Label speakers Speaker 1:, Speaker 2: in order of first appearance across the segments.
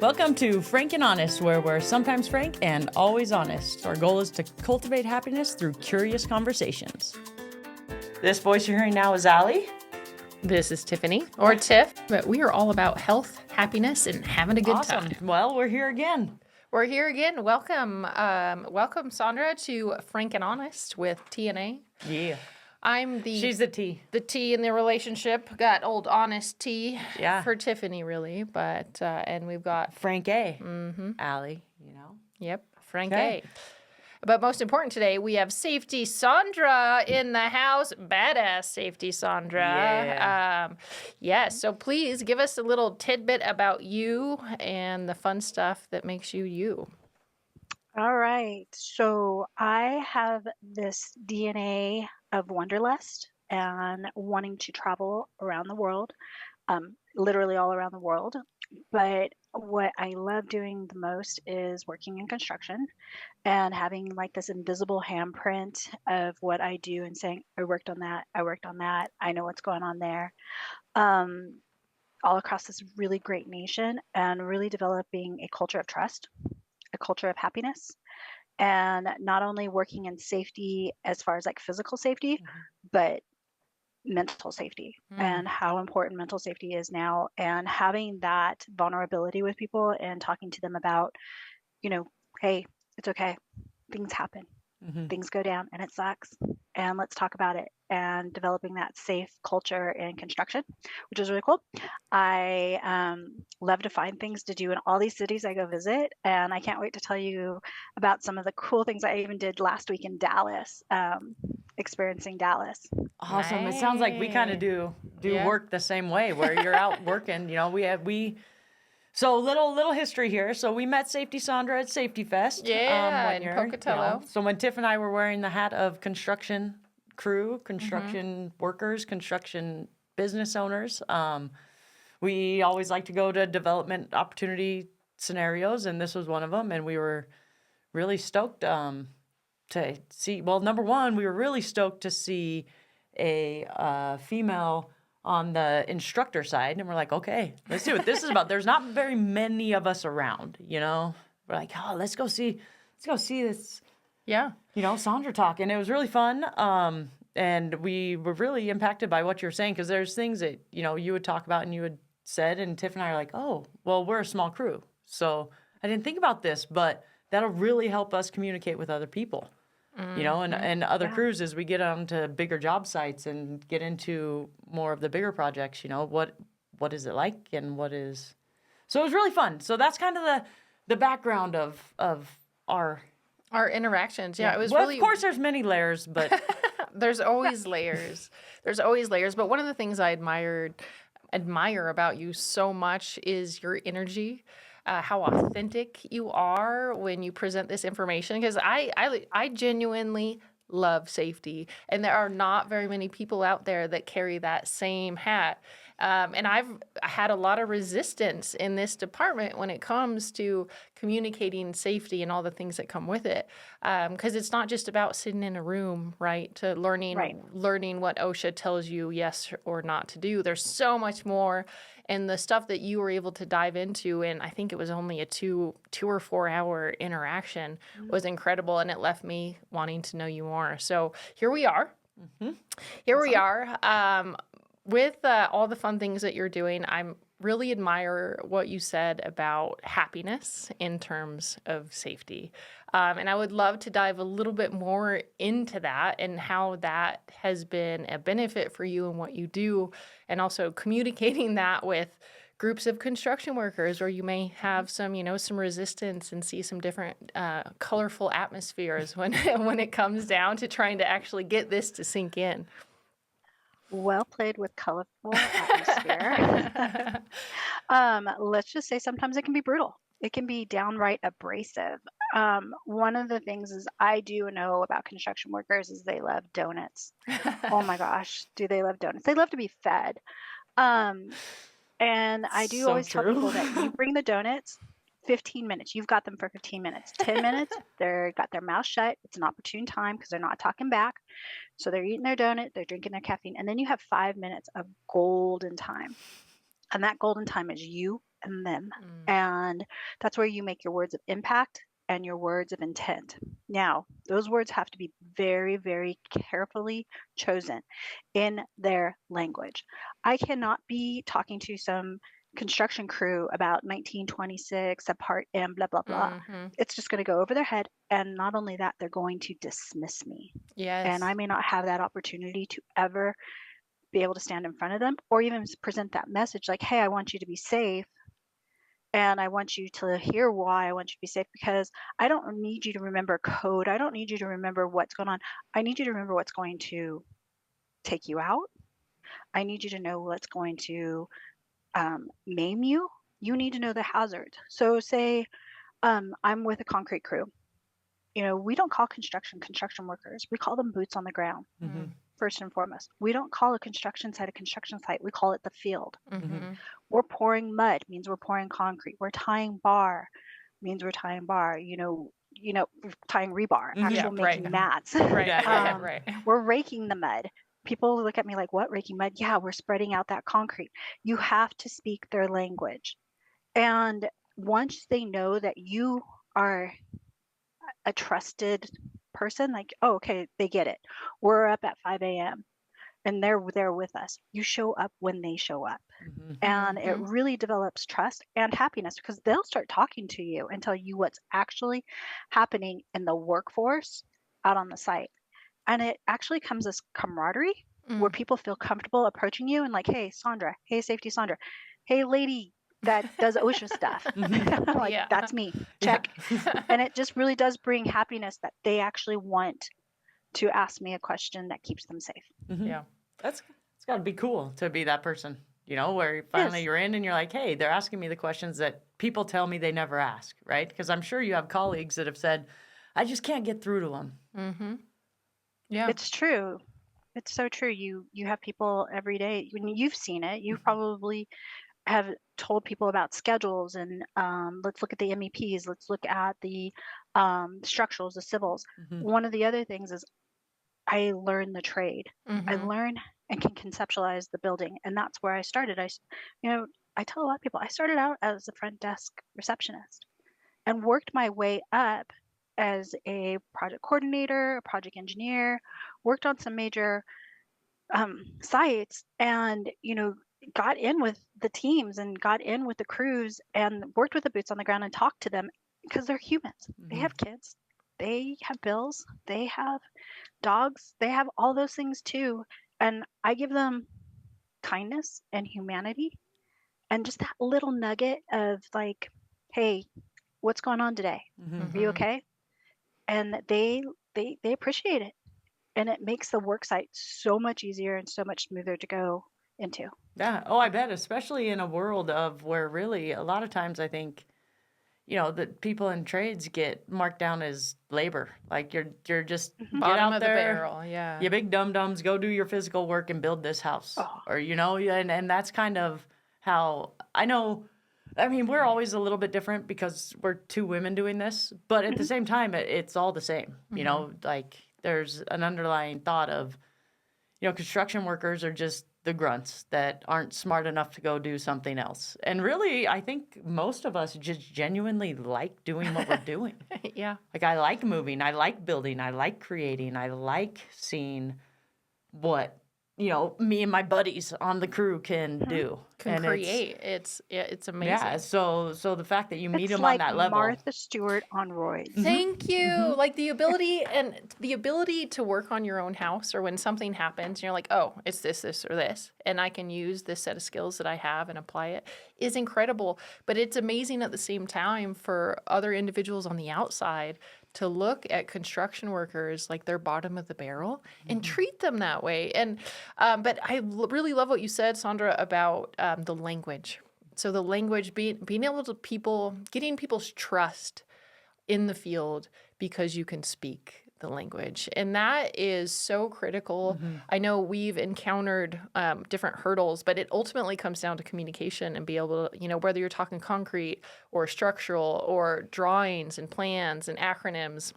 Speaker 1: Welcome to Frank and Honest, where we're sometimes frank and always honest. Our goal is to cultivate happiness through curious conversations. This voice you're hearing now is Ali.
Speaker 2: This is Tiffany, or Tiff, but we are all about health, happiness, and having a good time.
Speaker 1: Well, we're here again.
Speaker 2: We're here again. Welcome, Sondra, to Frank and Honest with T and A.
Speaker 1: Yeah.
Speaker 2: She's
Speaker 1: the T.
Speaker 2: The T in the relationship. Got old honest T for Tiffany, really. But and we've got
Speaker 1: Frank A. Ali,
Speaker 2: Yep, Frank A. But most important today, we have Safety Sondra in the house. Badass Safety Sondra.
Speaker 1: Yeah.
Speaker 2: So please give us a little tidbit about you and the fun stuff that makes you you.
Speaker 3: All right. So I have this DNA of wanderlust and wanting to travel around the world, literally all around the world. But what I love doing the most is working in construction and having like this invisible handprint of what I do and saying, I worked on that, I know what's going on there. All across this really great nation and really developing a culture of trust, a culture of happiness, and not only working in safety as far as like physical safety, but mental safety and how important mental safety is now, and having that vulnerability with people and talking to them about, hey, it's okay. Things happen. Things go down and it sucks. And let's talk about it, and developing that safe culture in construction, which is really cool. I love to find things to do in all these cities I go visit. And I can't wait to tell you about some of the cool things I even did last week in Dallas, experiencing Dallas.
Speaker 1: Awesome. Nice. It sounds like we kind of do work the same way, where you're out working. So little history here. So we met Safety Sondra at Safety Fest.
Speaker 2: In Pocatello.
Speaker 1: So when Tiff and I were wearing the hat of construction crew, construction workers, construction business owners, we always like to go to development opportunity scenarios, and this was one of them. And we were really stoked to see. Well, number one, we were really stoked to see a female on the instructor side, and we're like, okay, let's see what this is about. There's not very many of us around, We're like, oh, let's go see this.
Speaker 2: Yeah.
Speaker 1: Sondra talk, and it was really fun. And we were really impacted by what you're saying, because there's things that, you would talk about and you had said, and Tiff and I are like, oh, well, we're a small crew, so I didn't think about this, but that'll really help us communicate with other people. And other crews as we get onto bigger job sites and get into more of the bigger projects, what is it like and what is... So it was really fun. So that's kind of the background of our
Speaker 2: interactions. Yeah, it was
Speaker 1: really... Of course, there's many layers, but...
Speaker 2: There's always layers. There's always layers. But one of the things I admire about you so much is your energy. How authentic you are when you present this information, because I genuinely love safety, and there are not very many people out there that carry that same hat. And I've had a lot of resistance in this department when it comes to communicating safety and all the things that come with it. Because it's not just about sitting in a room, right, to learning what OSHA tells you yes or not to do. There's so much more. And the stuff that you were able to dive into, and I think it was only a 2 or 4 hour interaction, was incredible. And it left me wanting to know you more. So here we are. We are. With all the fun things that you're doing, I really admire what you said about happiness in terms of safety. And I would love to dive a little bit more into that and how that has been a benefit for you and what you do, and also communicating that with groups of construction workers where you may have some, some resistance and see some different colorful atmospheres when it comes down to trying to actually get this to sink in.
Speaker 3: Well played with colorful atmosphere. Let's just say sometimes it can be brutal. It can be downright abrasive. One of the things is I do know about construction workers is they love donuts. Oh my gosh, do they love donuts? They love to be fed. And I do always tell people that you bring the donuts, 15 minutes. You've got them for 15 minutes. 10 minutes, they're got their mouth shut. It's an opportune time because they're not talking back. So they're eating their donut, they're drinking their caffeine, and then you have 5 minutes of golden time. And that golden time is you and them.
Speaker 2: Mm.
Speaker 3: And that's where you make your words of impact and your words of intent. Now, those words have to be very, very carefully chosen in their language. I cannot be talking to some construction crew about 1926, a part M, blah, blah, blah.
Speaker 2: Mm-hmm.
Speaker 3: It's just going to go over their head. And not only that, they're going to dismiss me. And
Speaker 2: Yes.
Speaker 3: I may not have that opportunity to ever be able to stand in front of them or even present that message like, hey, I want you to be safe. And I want you to hear why I want you to be safe, because I don't need you to remember code. I don't need you to remember what's going on. I need you to remember what's going to take you out. I need you to know what's going to maim you. You need to know the hazards. So say I'm with a concrete crew. We don't call construction workers. We call them boots on the ground,
Speaker 1: Mm-hmm.
Speaker 3: first and foremost. We don't call a construction site a construction site. We call it the field.
Speaker 2: Mm-hmm.
Speaker 3: We're pouring mud, means we're pouring concrete. We're tying bar, means we're tying bar. We're tying rebar,
Speaker 1: Mhm.
Speaker 3: actual
Speaker 2: Yeah, right.
Speaker 3: making mats.
Speaker 2: Right.
Speaker 1: Yeah.
Speaker 2: Right.
Speaker 3: We're raking the mud. People look at me like, what, raking mud? Yeah, we're spreading out that concrete. You have to speak their language. And once they know that you are a trusted person, like, oh, okay, they get it. We're up at 5 a.m. and they're there with us. You show up when they show up.
Speaker 1: Mm-hmm.
Speaker 3: And it
Speaker 2: Mm-hmm.
Speaker 3: really develops trust and happiness because they'll start talking to you and tell you what's actually happening in the workforce out on the site. And it actually comes as camaraderie where
Speaker 2: Mm.
Speaker 3: people feel comfortable approaching you and like, hey, Sondra, hey, Safety Sondra, hey, lady that does OSHA stuff.
Speaker 1: Mhm.
Speaker 3: Like,
Speaker 2: Yeah.
Speaker 3: that's me.
Speaker 1: Yeah.
Speaker 3: Check. And it just really does bring happiness that they actually want to ask me a question that keeps them safe.
Speaker 1: Mhm.
Speaker 2: Yeah.
Speaker 1: It's got to be cool to be that person, where finally
Speaker 3: Yes.
Speaker 1: you're in and you're like, hey, they're asking me the questions that people tell me they never ask, right? Because I'm sure you have colleagues that have said, I just can't get through to them.
Speaker 2: Mm-hmm. Yeah.
Speaker 3: It's true. It's so true. You have people every day. When you've seen it, you probably have told people about schedules and let's look at the MEPs. Let's look at the structurals, the civils.
Speaker 1: Mm-hmm.
Speaker 3: One of the other things is I learn the trade. I
Speaker 2: Mm-hmm.
Speaker 3: learn and can conceptualize the building, and that's where I started. I tell a lot of people I started out as a front desk receptionist and worked my way up as a project coordinator, a project engineer, worked on some major sites, and got in with the teams and got in with the crews and worked with the boots on the ground and talked to them because they're humans. They
Speaker 1: Mm-hmm.
Speaker 3: have kids, they have bills, they have dogs, they have all those things too. And I give them kindness and humanity and just that little nugget of like, hey, what's going on today?
Speaker 1: Mm-hmm.
Speaker 3: Are you
Speaker 2: Mm-hmm.
Speaker 3: okay? And they appreciate it. And it makes the work site so much easier and so much smoother to go into.
Speaker 1: Yeah. Oh, I bet, especially in a world of where really a lot of times I think, the people in trades get marked down as labor. Like you're just
Speaker 3: Mhm.
Speaker 1: get
Speaker 2: Bottom
Speaker 1: out
Speaker 2: of the
Speaker 1: there,
Speaker 2: barrel. Yeah.
Speaker 1: you big dum-dums, go do your physical work and build this house.
Speaker 3: Oh,
Speaker 1: Or, and that's kind of how I know. I mean, we're always a little bit different because we're two women doing this, but at the
Speaker 3: mhm.
Speaker 1: same time, it's all the same. Like there's an underlying thought of, construction workers are just the grunts that aren't smart enough to go do something else. And really, I think most of us just genuinely like doing what we're doing.
Speaker 2: Yeah.
Speaker 1: Like, I like moving, I like building, I like creating, I like seeing what, me and my buddies on the crew can do.
Speaker 2: Can
Speaker 1: And
Speaker 2: create. It's amazing.
Speaker 1: yeah, so the fact that you meet
Speaker 3: It's
Speaker 1: them
Speaker 3: like
Speaker 1: on that level.
Speaker 3: Martha Stewart on roids.
Speaker 2: Thank you. Like the ability to work on your own house, or when something happens, and you're like, oh, it's this, or this, and I can use this set of skills that I have and apply it, is incredible. But it's amazing at the same time for other individuals on the outside to look at construction workers like they're bottom of the barrel and treat them that way. And but I really love what you said, Sondra, about the language. So the language, being able to getting people's trust in the field because you can speak the language. And that is so critical. I know we've encountered different hurdles, but it ultimately comes down to communication and be able to, whether you're talking concrete or structural or drawings and plans and acronyms,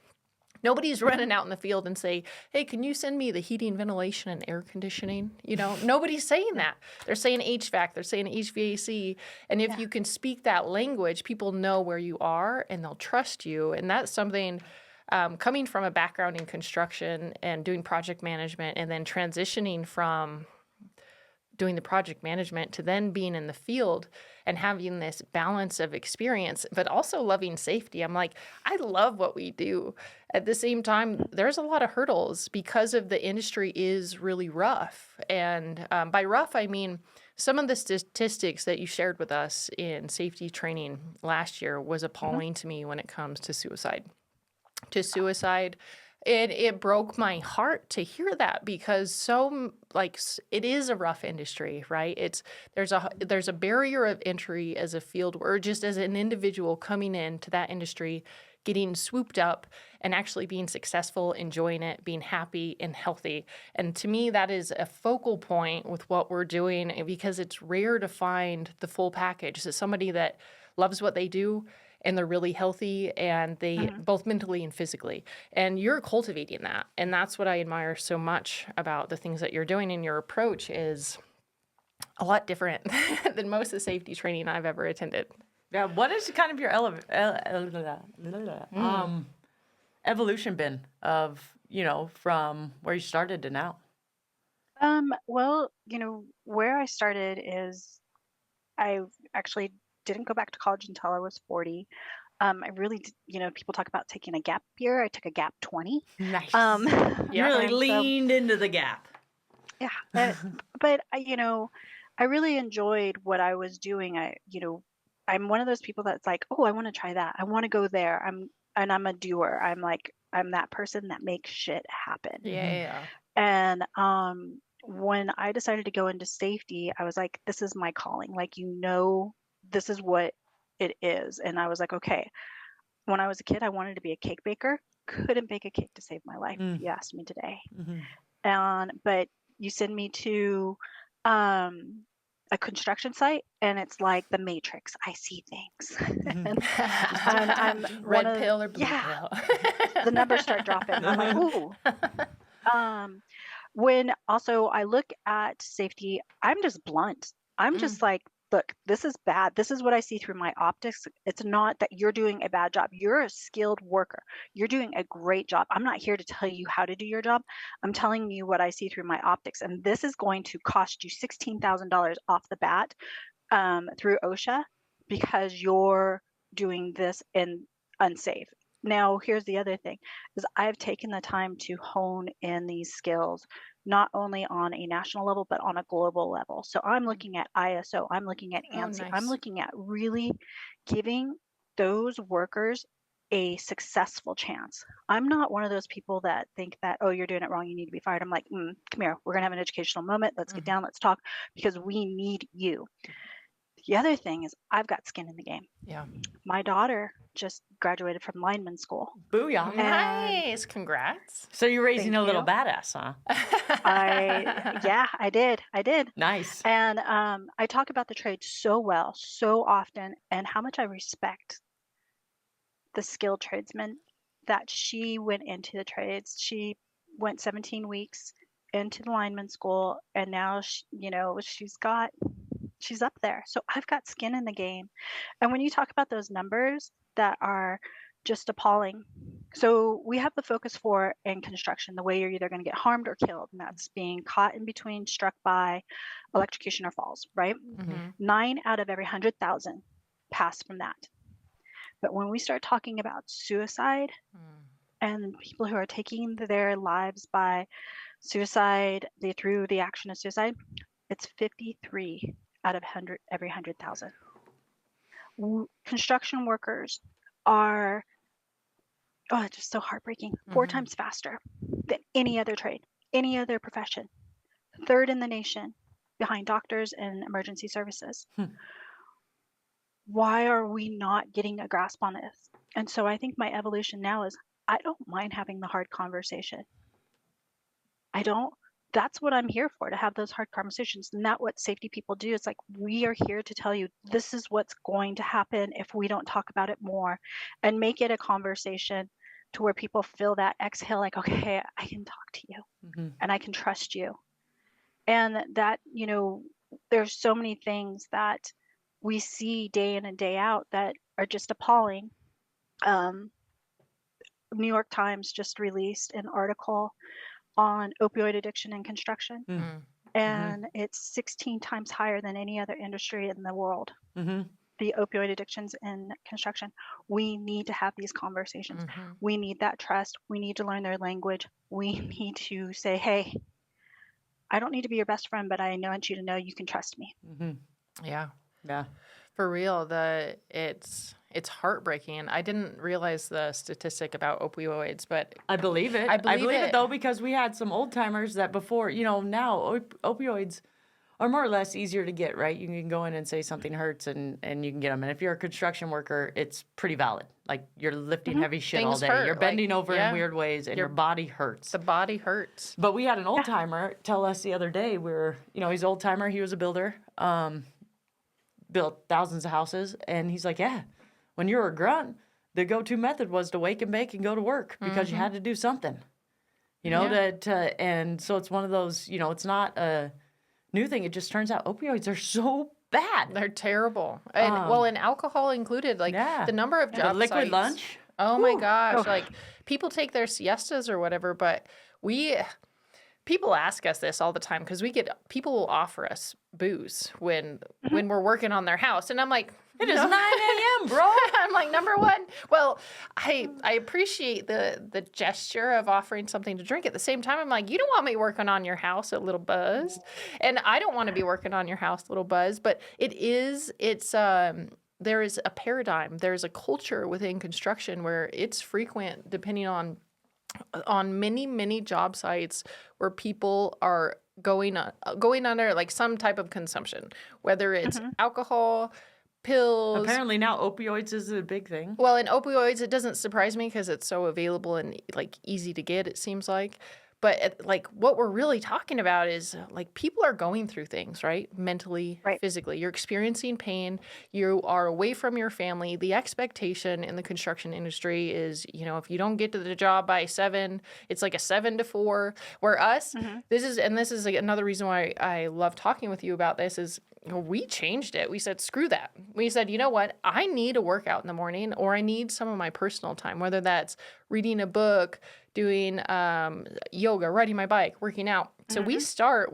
Speaker 2: Nobody's running out in the field and say, hey, can you send me the heating, ventilation, and air conditioning? Nobody's saying that. They're saying HVAC, they're saying HVAC. And if you can speak that language, people know where you are and they'll trust you. And that's something coming from a background in construction and doing project management and then transitioning from doing the project management to then being in the field and having this balance of experience, but also loving safety. I'm like, I love what we do. At the same time, there's a lot of hurdles because of the industry is really rough. And by rough, I mean, some of the statistics that you shared with us in safety training last year was appalling to me when it comes to suicide. It broke my heart to hear that because it is a rough industry, right? There's a barrier of entry as a field or just as an individual coming into that industry, getting swooped up and actually being successful, enjoying it, being happy and healthy. And to me, that is a focal point with what we're doing because it's rare to find the full package. It's somebody that loves what they do and they're really healthy and they both mentally and physically. And you're cultivating that. And that's what I admire so much about the things that you're doing, and your approach is a lot different than most of the safety training I've ever attended.
Speaker 1: Yeah, what is kind of your evolution been of, from where you started to now?
Speaker 3: Well, where I started is I actually didn't go back to college until I was 40. I really, people talk about taking a gap year. I took a gap 20.
Speaker 1: Nice. You
Speaker 2: Yeah.
Speaker 1: really
Speaker 3: And so,
Speaker 1: leaned into the gap.
Speaker 3: yeah, but I really enjoyed what I was doing. I'm one of those people that's like, oh, I want to try that. I want to go there. I'm a doer. I'm that person that makes shit happen.
Speaker 2: Yeah.
Speaker 3: And when I decided to go into safety, I was like, this is my calling. Like, this is what it is. And I was like, okay. When I was a kid, I wanted to be a cake baker. Couldn't bake a cake to save my life, if you asked me today. But you send me to a construction site, and it's like the Matrix. I see things. and I'm
Speaker 2: Red pill or blue pill.
Speaker 3: The numbers start dropping. I'm like, ooh. When also I look at safety, I'm just blunt. I'm just like, look, this is bad. This is what I see through my optics. It's not that you're doing a bad job. You're a skilled worker. You're doing a great job. I'm not here to tell you how to do your job. I'm telling you what I see through my optics. And this is going to cost you $16,000 off the bat through OSHA because you're doing this in unsafe. Now, here's the other thing, is I've taken the time to hone in these skills, not only on a national level, but on a global level. So I'm looking at ISO, I'm looking at ANSI,
Speaker 2: nice.
Speaker 3: I'm looking at really giving those workers a successful chance. I'm not one of those people that think that, oh, you're doing it wrong, you need to be fired. I'm like, come here, we're gonna have an educational moment. Let's get down, let's talk, because we need you. The other thing is I've got skin in the game.
Speaker 2: Yeah.
Speaker 3: My daughter just graduated from lineman school.
Speaker 1: Booyah.
Speaker 2: Nice. Congrats.
Speaker 1: So you're raising
Speaker 3: Thank
Speaker 1: a little
Speaker 3: you.
Speaker 1: badass, huh?
Speaker 3: I did.
Speaker 1: Nice.
Speaker 3: And I talk about the trade so well, so often, and how much I respect the skilled tradesmen that she went into the trades. She went 17 weeks into the lineman school, and now she's up there. So I've got skin in the game. And when you talk about those numbers that are just appalling. So we have the focus for in construction, the way you're either going to get harmed or killed, and that's being caught in between, struck by electrocution or falls, right? 9 out of every 100,000 pass from that. But when we start talking about suicide and people who are taking their lives by suicide, through the action of suicide, it's 53 out of every 100,000. Construction workers are, it's just so heartbreaking, 4 times faster than any other trade, any other profession. 3rd in the nation behind doctors and emergency services. Why are we not getting a grasp on this? And so I think my evolution now is I don't mind having the hard conversation. That's what I'm here for, to have those hard conversations. And that's what safety people do. It's like, we are here to tell you this is what's going to happen if we don't talk about it more and make it a conversation to where people feel that exhale, like, okay, I can talk to you
Speaker 1: Mm-hmm.
Speaker 3: and I can trust you. And that, there's so many things that we see day in and day out that are just appalling. Um, New York Times just released an article on opioid addiction in construction,
Speaker 1: Mm-hmm.
Speaker 3: and it's 16 times higher than any other industry in the world.
Speaker 1: Mm-hmm.
Speaker 3: The opioid addictions in construction. We need to have these conversations. We need that trust. We need to learn their language. We need to say, hey, I don't need to be your best friend, but I want you to know you can trust me.
Speaker 1: Mm-hmm.
Speaker 2: Yeah.
Speaker 1: Yeah.
Speaker 2: For real, it's heartbreaking. I didn't realize the statistic about opioids, but
Speaker 1: I believe it.
Speaker 2: I believe
Speaker 1: it
Speaker 2: it.
Speaker 1: though, because we had some old timers that before, now opioids are more or less easier to get, right? You can go in and say something hurts and you can get them. And if you're a construction worker, it's pretty valid. Like you're lifting heavy shit all
Speaker 2: Things
Speaker 1: day.
Speaker 2: hurt,
Speaker 1: You're bending
Speaker 2: like,
Speaker 1: over in
Speaker 2: yeah.
Speaker 1: weird ways and your body hurts.
Speaker 2: The body hurts.
Speaker 1: But we had an old timer tell us the other day, he's an old timer. He was a builder, built thousands of houses. And he's like, yeah, when you were a grunt, the go-to method was to wake and bake and go to work because you had to do something, and so it's one of those, it's not a new thing. It just turns out opioids are so bad.
Speaker 2: They're terrible. And alcohol included, like the number of job
Speaker 1: the liquid
Speaker 2: sites.
Speaker 1: lunch.
Speaker 2: Oh my gosh. Like people take their siestas or whatever, but people ask us this all the time because people will offer us booze when we're working on their house. And I'm like,
Speaker 1: it is 9 a.m., bro.
Speaker 2: I'm like, number one, well, I appreciate the gesture of offering something to drink. At the same time, I'm like, you don't want me working on your house a little buzzed. And I don't want to be working on your house a little buzzed. But there is a paradigm. There's a culture within construction where it's frequent, depending on many, many job sites where people are going under like some type of consumption, whether it's alcohol, pills.
Speaker 1: Apparently now opioids is a big thing.
Speaker 2: Well, in opioids, it doesn't surprise me because it's so available and like easy to get, it seems like. But like what we're really talking about is like people are going through things, right? Mentally, physically. You're experiencing pain. You are away from your family. The expectation in the construction industry is, if you don't get to the job by 7, it's like a 7 to 4. Where us, this is like another reason why I love talking with you about this is we changed it. We said, screw that. We said, you know what? I need a workout in the morning or I need some of my personal time, whether that's reading a book, doing yoga, riding my bike, working out. So we start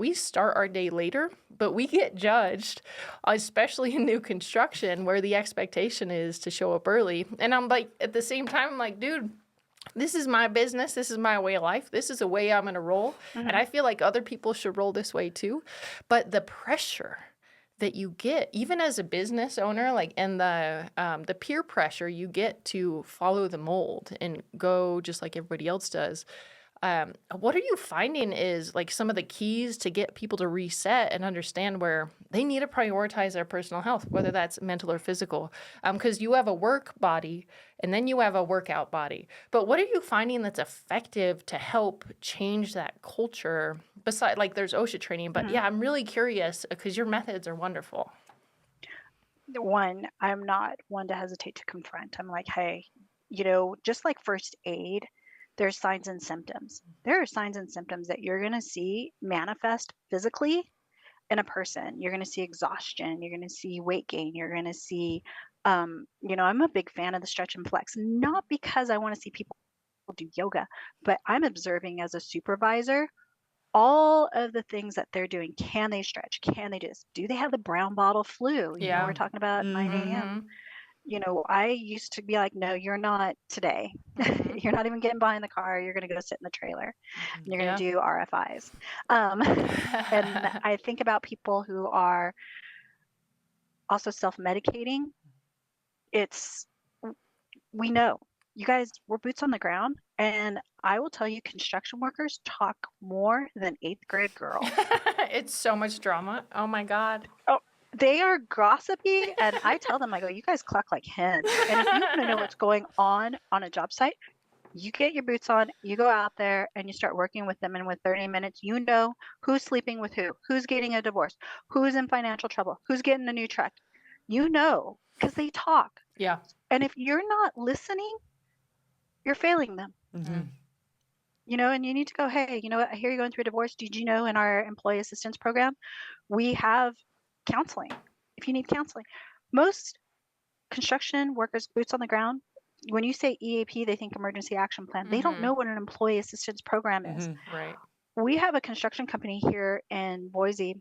Speaker 2: our day later, but we get judged, especially in new construction where the expectation is to show up early. And I'm like, at the same time, I'm like, dude, this is my business. This is my way of life. This is the way I'm going to roll. And I feel like other people should roll this way too. But the pressure that you get, even as a business owner, like, and the peer pressure you get to follow the mold and go just like everybody else does. What are you finding is like some of the keys to get people to reset and understand where they need to prioritize their personal health, whether that's mental or physical? Because you have a work body and then you have a workout body. But what are you finding that's effective to help change that culture? Besides, like there's OSHA training, but yeah, I'm really curious because your methods are wonderful.
Speaker 3: One, I'm not one to hesitate to confront. I'm like, hey, just like first aid, there's signs and symptoms. There are signs and symptoms that you're going to see manifest physically in a person. You're going to see exhaustion. You're going to see weight gain. You're going to see, I'm a big fan of the stretch and flex, not because I want to see people do yoga, but I'm observing as a supervisor all of the things that they're doing. Can they stretch? Can they do this? Do they have the brown bottle flu? We're talking about 9 a.m. I used to be like, no, you're not today. You're not even getting behind the car. You're going to go sit in the trailer. And you're going to do RFIs. And I think about people who are also self-medicating. We know. You guys, we're boots on the ground. And I will tell you, construction workers talk more than 8th grade girls.
Speaker 2: It's so much drama. Oh, my God.
Speaker 3: Oh, they are gossipy. And I tell them, I go, you guys cluck like hens. And if you want to know what's going on a job site, you get your boots on, you go out there and you start working with them. And with 30 minutes, you know who's sleeping with who's getting a divorce, who's in financial trouble, who's getting a new truck. You know, because they talk.
Speaker 2: Yeah.
Speaker 3: And if you're not listening, you're failing them.
Speaker 1: Mhm.
Speaker 3: And you need to go, hey, I hear you're going through a divorce. Did you know in our employee assistance program, we have counseling if you need counseling. Most construction workers, boots on the ground, when you say EAP, they think emergency action plan. They don't know what an employee assistance program is.
Speaker 2: Right.
Speaker 3: We have a construction company here in Boise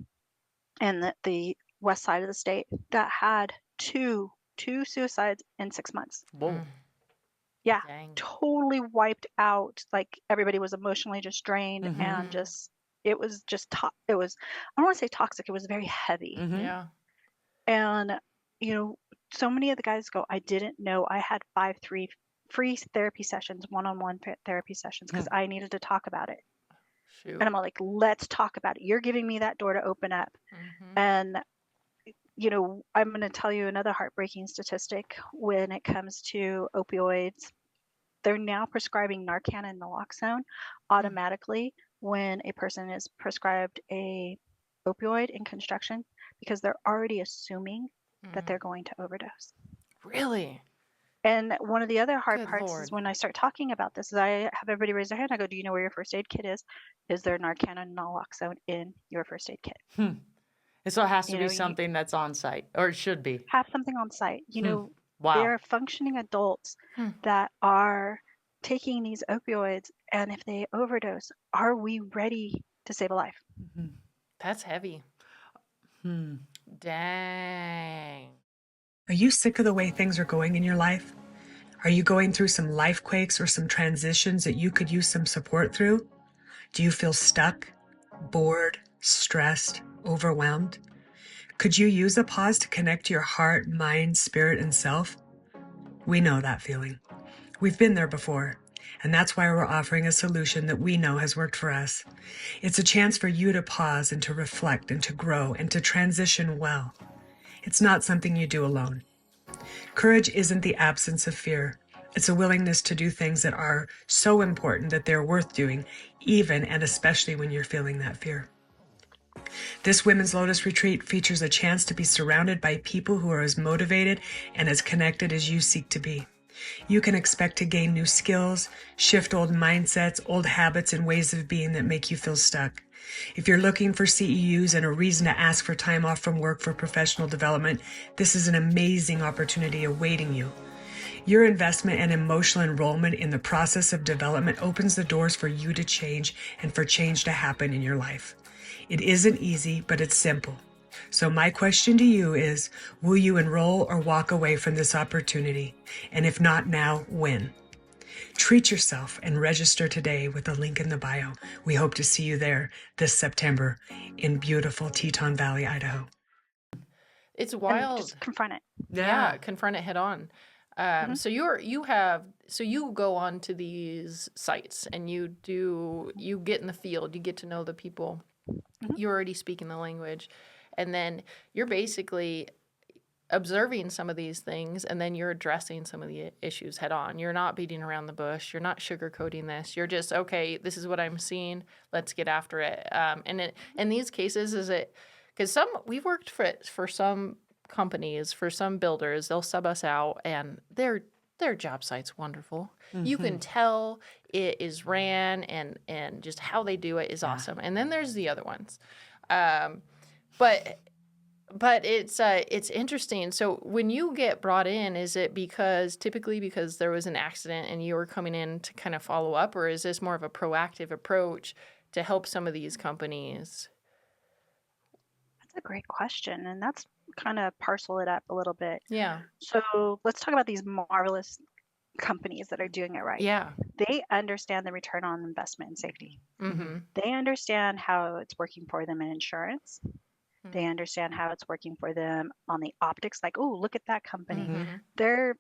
Speaker 3: and the west side of the state that had two suicides in 6 months.
Speaker 1: Whoa.
Speaker 3: Yeah,
Speaker 2: Dang.
Speaker 3: totally wiped out. Like everybody was emotionally just drained and just it was just it was, I don't want to say toxic, it was very heavy.
Speaker 2: Yeah.
Speaker 3: And so many of the guys go, I didn't know I had 5 free therapy sessions, one-on-one therapy sessions, because I needed to talk about it.
Speaker 2: Shoot.
Speaker 3: And I'm like, let's talk about it. You're giving me that door to open up. And I'm going to tell you another heartbreaking statistic when it comes to opioids. They're now prescribing Narcan and naloxone automatically when a person is prescribed a opioid in construction, because they're already assuming that they're going to overdose.
Speaker 2: Really?
Speaker 3: And one of the other hard
Speaker 2: Good
Speaker 3: parts is
Speaker 2: Lord.
Speaker 3: when I start talking about this, is I have everybody raise their hand. I go, do you know where your first aid kit is? Is there Narcan and naloxone in your first aid kit?
Speaker 1: And so it has to be
Speaker 3: You
Speaker 1: something that's on site, or it should be.
Speaker 3: have something on site.
Speaker 1: Wow.
Speaker 3: They're functioning adults that are taking these opioids, and if they overdose, are we ready to save a life?
Speaker 2: That's heavy. Dang.
Speaker 4: Are you sick of the way things are going in your life? Are you going through some life quakes or some transitions that you could use some support through? Do you feel stuck, bored, stressed, overwhelmed? Could you use a pause to connect to your heart, mind, spirit, and self? We know that feeling. We've been there before, and that's why we're offering a solution that we know has worked for us. It's a chance for you to pause and to reflect and to grow and to transition well. It's not something you do alone. Courage isn't the absence of fear. It's a willingness to do things that are so important that they're worth doing, even and especially when you're feeling that fear. This Women's Lotus Retreat features a chance to be surrounded by people who are as motivated and as connected as you seek to be. You can expect to gain new skills, shift old mindsets, old habits, and ways of being that make you feel stuck. If you're looking for CEUs and a reason to ask for time off from work for professional development, this is an amazing opportunity awaiting you. Your investment and emotional enrollment in the process of development opens the doors for you to change and for change to happen in your life. It isn't easy, but it's simple. So my question to you is, will you enroll or walk away from this opportunity? And if not now, when? Treat yourself and register today with the link in the bio. We hope to see you there this September in beautiful Teton Valley, Idaho.
Speaker 2: It's
Speaker 3: And
Speaker 2: wild.
Speaker 3: just confront it.
Speaker 2: Yeah, confront it head on. So you go on to these sites and you get in the field, you get to know the people. You're already speaking the language, and then you're basically observing some of these things, and then you're addressing some of the issues head on. You're not beating around the bush. You're not sugarcoating this. You're just, okay, this is what I'm seeing. Let's get after it. And in these cases, is it because we've worked for some companies, for some builders, they'll sub us out, and their job site's wonderful. You can tell it is ran, and just how they do it is awesome. And then there's the other ones, but it's interesting. So when you get brought in, is it typically because there was an accident and you were coming in to kind of follow up, or is this more of a proactive approach to help some of these companies?
Speaker 3: That's a great question, and that's kind of parcel it up a little bit.
Speaker 2: Yeah.
Speaker 3: So let's talk about these marvelous companies that are doing it right.
Speaker 2: Yeah.
Speaker 3: They understand the return on investment in safety.
Speaker 2: Mm-hmm.
Speaker 3: They understand how it's working for them in insurance. They understand how it's working for them on the optics, like, oh, look at that company. They're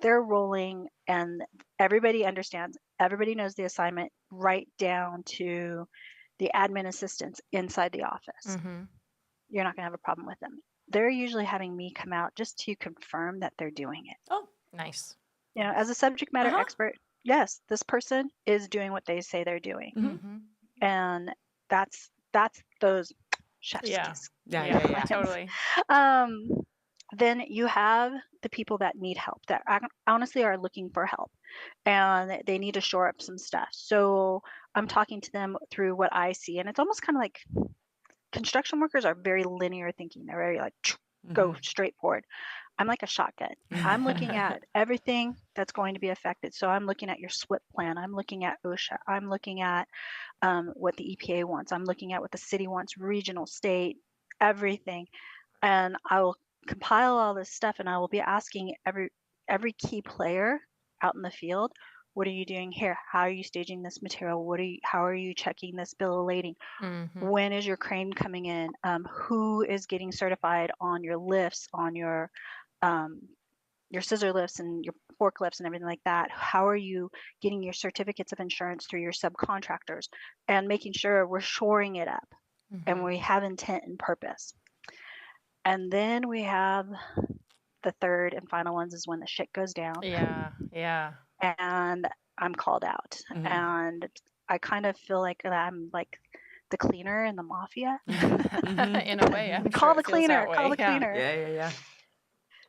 Speaker 3: rolling, and everybody understands. Everybody knows the assignment right down to the admin assistants inside the office. You're not going to have a problem with them. They're usually having me come out just to confirm that they're doing it.
Speaker 2: Oh, nice.
Speaker 3: As a subject matter expert, yes, this person is doing what they say they're doing. And that's those chef's kiss.
Speaker 2: Yeah, totally.
Speaker 3: Then you have the people that need help, that honestly are looking for help, and they need to shore up some stuff. So I'm talking to them through what I see, and it's almost kind of like construction workers are very linear thinking. They're very like go straight forward. I'm like a shotgun. I'm looking at everything that's going to be affected. So I'm looking at your SWIP plan. I'm looking at OSHA. I'm looking at what the EPA wants. I'm looking at what the city wants, regional, state, everything. And I will compile all this stuff, and I will be asking every key player out in the field, what are you doing here? How are you staging this material? How are you checking this bill of lading? When is your crane coming in? Who is getting certified on your lifts, on your scissor lifts and your forklifts and everything like that? How are you getting your certificates of insurance through your subcontractors, and making sure we're shoring it up and we have intent and purpose? And then we have the third and final ones is when the shit goes down.
Speaker 2: Yeah.
Speaker 3: And I'm called out. And I kind of feel like I'm like the cleaner in the mafia.
Speaker 2: In a way, I'm
Speaker 3: Call
Speaker 2: sure
Speaker 3: the
Speaker 2: it feels
Speaker 3: cleaner,
Speaker 2: that way.
Speaker 3: call the
Speaker 2: Yeah.
Speaker 3: cleaner.
Speaker 1: Yeah.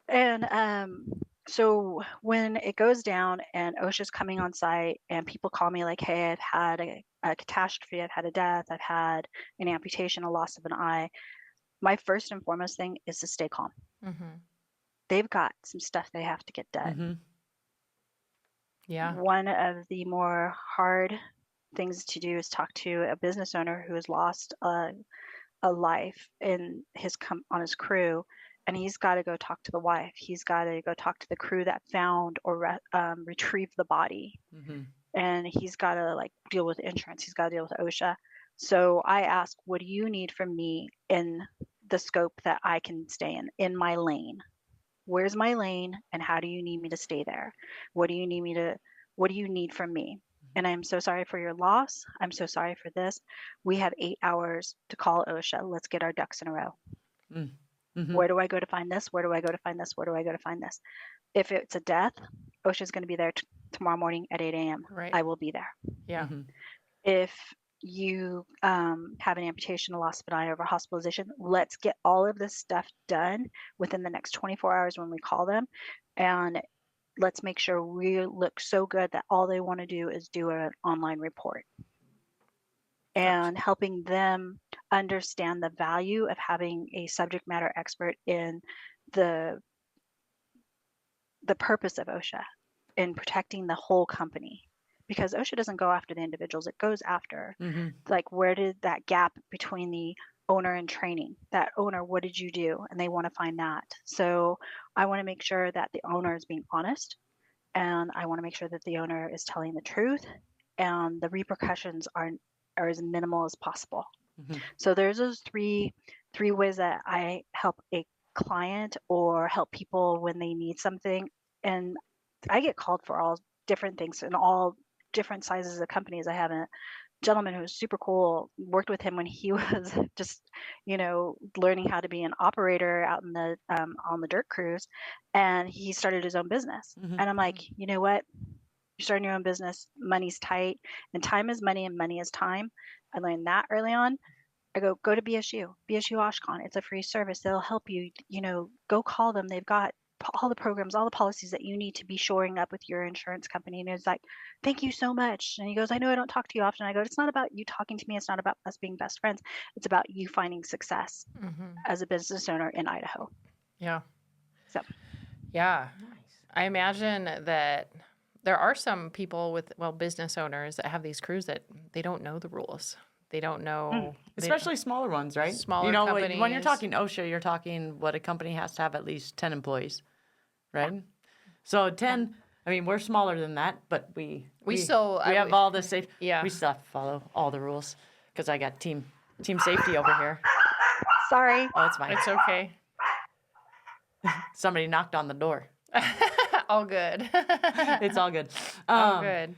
Speaker 3: And so when it goes down and OSHA's coming on site and people call me like, hey, I've had a catastrophe, I've had a death, I've had an amputation, a loss of an eye, my first and foremost thing is to stay calm. They've got some stuff they have to get done.
Speaker 2: Yeah.
Speaker 3: One of the more hard things to do is talk to a business owner who has lost a life in on his crew, and he's got to go talk to the wife. He's got to go talk to the crew that found or retrieved the body, and he's got to like deal with insurance. He's got to deal with OSHA. So I ask, what do you need from me in the scope that I can stay in my lane? Where's my lane, and how do you need me to stay there? What do you need from me? And I'm so sorry for your loss. I'm so sorry for this. We have 8 hours to call OSHA. Let's get our ducks in a row. Where do I go to find this? Where do I go to find this? Where do I go to find this? If it's a death, OSHA's going to be there tomorrow morning at 8 a.m.
Speaker 2: Right.
Speaker 3: I will be there.
Speaker 2: Yeah.
Speaker 3: If you have an amputation, a loss of an eye, or a hospitalization, let's get all of this stuff done within the next 24 hours when we call them. And let's make sure we look so good that all they want to do is do an online report. And helping them understand the value of having a subject matter expert in the purpose of OSHA in protecting the whole company. Because OSHA doesn't go after the individuals, it goes after like, where did that gap between the owner and training, that owner, what did you do? And they want to find that. So I want to make sure that the owner is being honest, and I want to make sure that the owner is telling the truth, and the repercussions are as minimal as possible. So there's those three ways that I help a client or help people when they need something. And I get called for all different things in all different sizes of companies. I have a gentleman who was super cool, worked with him when he was just, learning how to be an operator out in the on the dirt crews, and he started his own business. And I'm like, you know what? You're starting your own business, money's tight, and time is money and money is time. I learned that early on. I go to BSU Oshkosh. It's a free service. They'll help you, go call them. They've got all the programs, all the policies that you need to be shoring up with your insurance company. And it's like, thank you so much. And he goes, I know I don't talk to you often. I go, it's not about you talking to me. It's not about us being best friends. It's about you finding success as a business owner in Idaho.
Speaker 2: Yeah.
Speaker 3: So.
Speaker 2: Yeah. I imagine that there are some people business owners that have these crews that they don't know the rules. They don't know.
Speaker 1: Especially smaller ones, right?
Speaker 2: Smaller
Speaker 1: companies. When you're
Speaker 2: companies.
Speaker 1: talking OSHA, you're talking what a company has to have at least 10 employees, right? So 10, I mean, we're smaller than that, but we have all the safe.
Speaker 2: Yeah.
Speaker 1: We still have to follow all the rules because I got team safety over here.
Speaker 3: Sorry.
Speaker 1: Oh, it's fine.
Speaker 2: It's okay.
Speaker 1: Somebody knocked on the door.
Speaker 2: All good.
Speaker 1: It's all good.
Speaker 2: All good.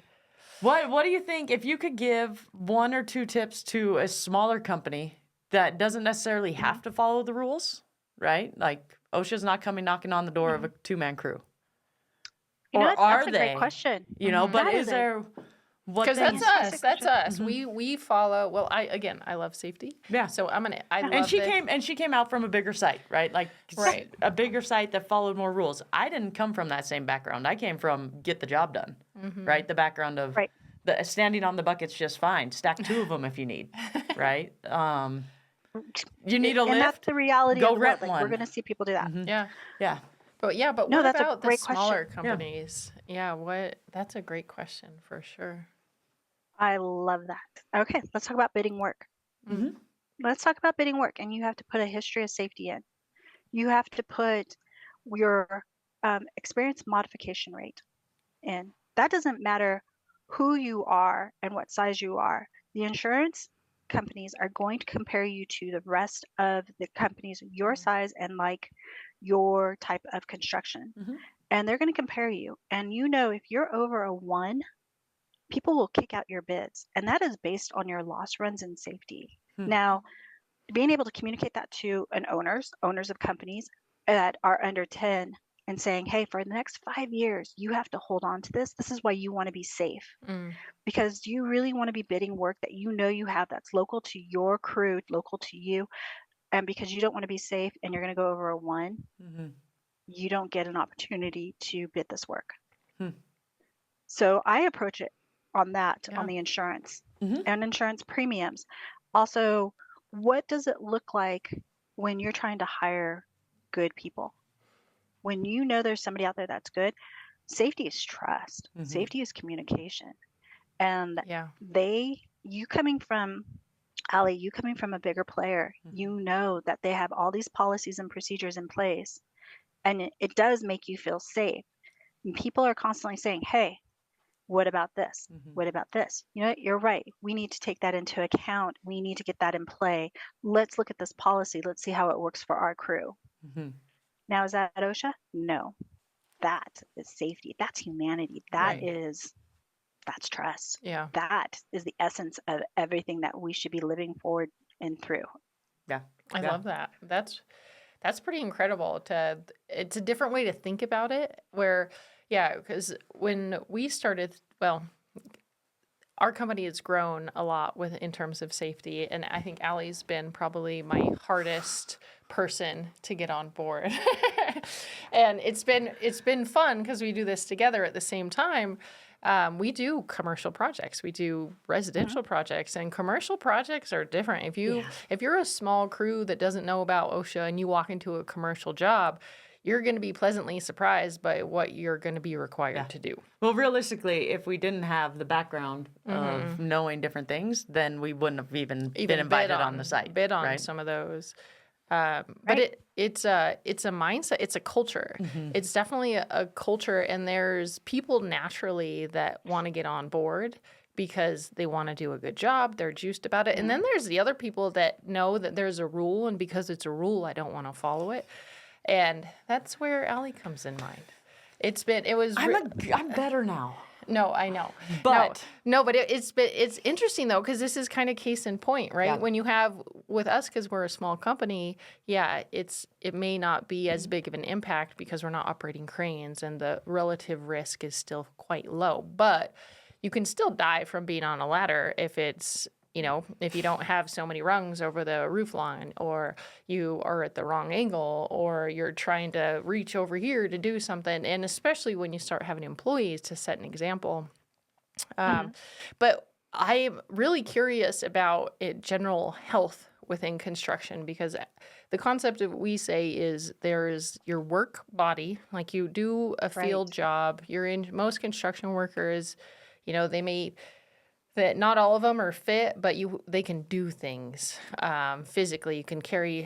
Speaker 1: What do you think if you could give 1 or 2 tips to a smaller company that doesn't necessarily have to follow the rules, right? Like OSHA's not coming knocking on the door of a 2-man crew.
Speaker 3: That's
Speaker 1: are
Speaker 3: a
Speaker 1: they?
Speaker 3: great question.
Speaker 1: But
Speaker 3: That
Speaker 1: is
Speaker 3: is
Speaker 1: there what
Speaker 2: Because
Speaker 1: things.
Speaker 2: that's us. That's us. We follow. Well, I love safety.
Speaker 1: Yeah.
Speaker 2: So I love
Speaker 1: And
Speaker 2: this.
Speaker 1: she came out from a bigger site, right? Like
Speaker 2: Right.
Speaker 1: a bigger site that followed more rules. I didn't come from that same background. I came from get the job done, right? The background of
Speaker 3: Right.
Speaker 1: the standing on the bucket's just fine. Stack 2 of them if you need, right? You need a
Speaker 3: And that's
Speaker 1: lift?
Speaker 3: the reality
Speaker 1: Go
Speaker 3: of the world.
Speaker 1: rent
Speaker 3: Like, we're
Speaker 1: one.
Speaker 3: going to see people do that.
Speaker 2: Yeah.
Speaker 1: Yeah.
Speaker 2: But
Speaker 3: No,
Speaker 2: what
Speaker 3: that's a
Speaker 2: about the
Speaker 3: great
Speaker 2: smaller
Speaker 3: question.
Speaker 2: companies? Yeah. That's a great question for sure.
Speaker 3: I love that. Okay, let's talk about bidding work.
Speaker 1: Mhm.
Speaker 3: Let's talk about bidding work. And you have to put a history of safety in. You have to put your experience modification rate in. That doesn't matter who you are and what size you are. The insurance companies are going to compare you to the rest of the companies your size and like your type of construction.
Speaker 1: Mhm.
Speaker 3: And they're going to compare you. And you know, if you're over a 1, people will kick out your bids. And that is based on your loss runs and safety. Now, being able to communicate that to owners of companies that are under 10 and saying, hey, for the next 5 years, you have to hold on to this. This is why you want to be safe. Because you really want to be bidding work that you know you have that's local to your crew, local to you. And because you don't want to be safe and you're going to go over a 1, you don't get an opportunity to bid this work. So I approach it on that, on the insurance and insurance premiums. Also, what does it look like when you're trying to hire good people? When you know there's somebody out there that's good, safety is trust, safety is communication. And
Speaker 2: Yeah.
Speaker 3: you coming from Ali, you coming from a bigger player, you know that they have all these policies and procedures in place. And it does make you feel safe. And people are constantly saying, hey, what about this? What about this? You know what? You're right. We need to take that into account. We need to get that in play. Let's look at this policy. Let's see how it works for our crew. Now, is that OSHA? No. That is safety. That's humanity.
Speaker 2: Right.
Speaker 3: That's trust.
Speaker 2: Yeah.
Speaker 3: That is the essence of everything that we should be living forward and through.
Speaker 1: Yeah.
Speaker 2: I love that. That's pretty incredible. It's a different way to think about it. Because when we started, well, our company has grown a lot in terms of safety, and I think Allie's been probably my hardest person to get on board. And it's been fun because we do this together at the same time. We do commercial projects, we do residential projects, and commercial projects are different. If you're a small crew that doesn't know about OSHA and you walk into a commercial job, you're going to be pleasantly surprised by what you're going to be required to do.
Speaker 1: Well, realistically, if we didn't have the background of knowing different things, then we wouldn't have even been invited on the site.
Speaker 2: Bid on
Speaker 1: right?
Speaker 2: some of those. But it's a mindset. It's a culture. It's definitely a culture, and there's people naturally that want to get on board because they want to do a good job. They're juiced about it. And then there's the other people that know that there's a rule, and because it's a rule, I don't want to follow it. And that's where Allie comes in mind.
Speaker 1: I'm better now.
Speaker 2: No, I know.
Speaker 1: But
Speaker 2: but it's interesting though, because this is kind of case in point, right?
Speaker 1: Yeah.
Speaker 2: When you have with us, because we're a small company, it may not be as big of an impact because we're not operating cranes and the relative risk is still quite low. But you can still die from being on a ladder if if you don't have so many rungs over the roof line, or you are at the wrong angle, or you're trying to reach over here to do something. And especially when you start having employees, to set an example. But I'm really curious about general health within construction, because the concept of we say is there's your work body, like you do a field job. Most construction workers, that not all of them are fit, but they can do things physically. You can carry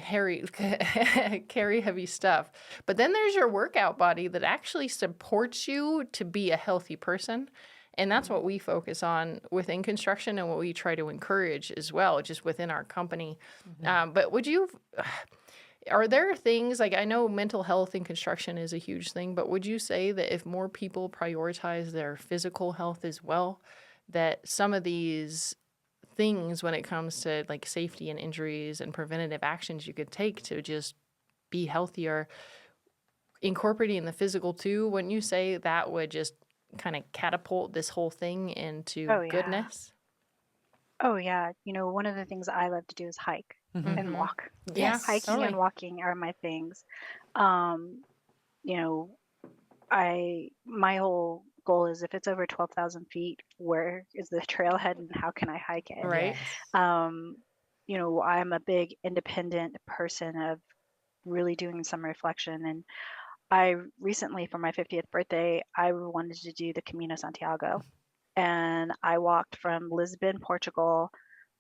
Speaker 2: heavy stuff. But then there's your workout body that actually supports you to be a healthy person. And that's what we focus on within construction, and what we try to encourage as well, just within our company. But are there things, like I know mental health in construction is a huge thing, but would you say that if more people prioritize their physical health as well, that some of these things when it comes to like safety and injuries and preventative actions you could take to just be healthier, incorporating the physical too, wouldn't you say that would just kind of catapult this whole thing into
Speaker 3: Oh, yeah.
Speaker 2: goodness?
Speaker 3: Oh, yeah. One of the things I love to do is hike and walk.
Speaker 2: Yeah,
Speaker 3: Hiking
Speaker 2: totally.
Speaker 3: and walking are my things. You know, my whole goal is if it's over 12,000 feet, where is the trailhead and how can I hike it?
Speaker 2: Right.
Speaker 3: I'm a big independent person of really doing some reflection. And I recently, for my 50th birthday, I wanted to do the Camino Santiago. And I walked from Lisbon, Portugal,